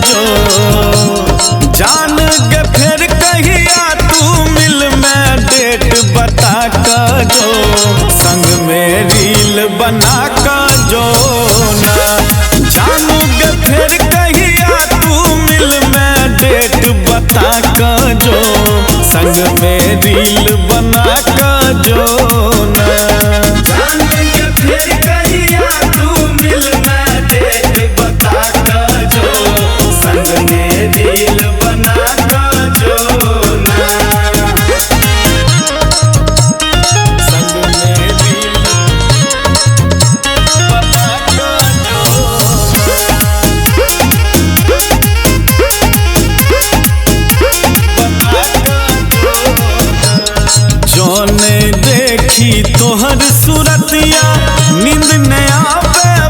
जो जान के फिर कहिया तू मिल में डेट बता का जो संग में रील बना का जो ना जानू के फिर कहिया तू मिल में डेट बता का जो संग में रील बना का जो ना जोने देखी तोहर सूरतिया नींद नया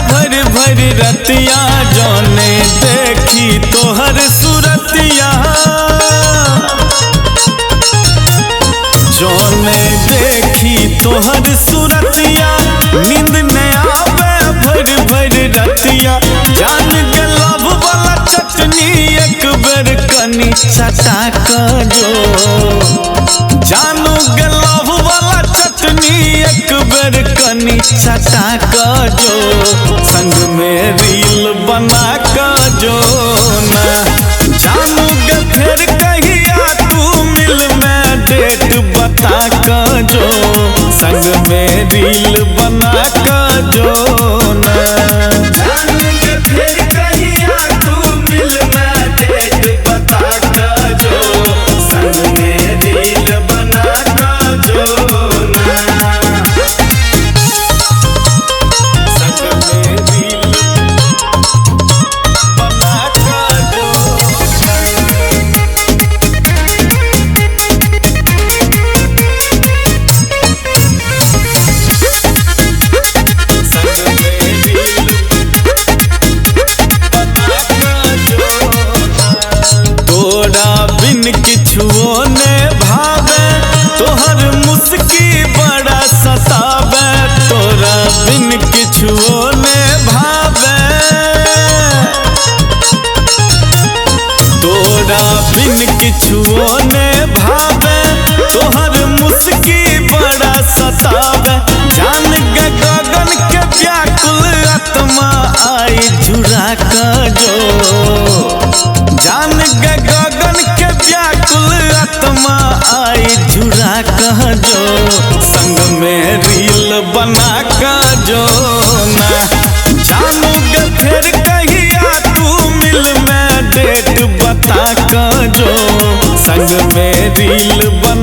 भर भर रतिया जोने देखी तोहर सूरतिया जोने देखी तोहर सूरतिया नींद नया भर भर रतिया जान के लव वाला चटनी एक बेर कनी सटा का जो जानू के लव वाला चटनी एक बेर कनी सटा का जो संग में रील बना का जो ना जानू के फिर कहिया तू मिल में डेट बता का जो संग में रील बना का जो ना किछुओ ने भावे तोहर मुस्की बड़ा सतावे तोरा बिन किछुओ ने भावे तोरा बिन किछुओ ने भावे तोहर मुस्की बड़ा सतावे जान के गगन के व्याकुल आत्मा आई जुड़ा का जो जान के गगन के व्याकुल आत्मा आई जुड़ा का जो संग में रील बना का जो ना जानू के फिर कहिया तू मिल में डेट बता का जो संग में रील बना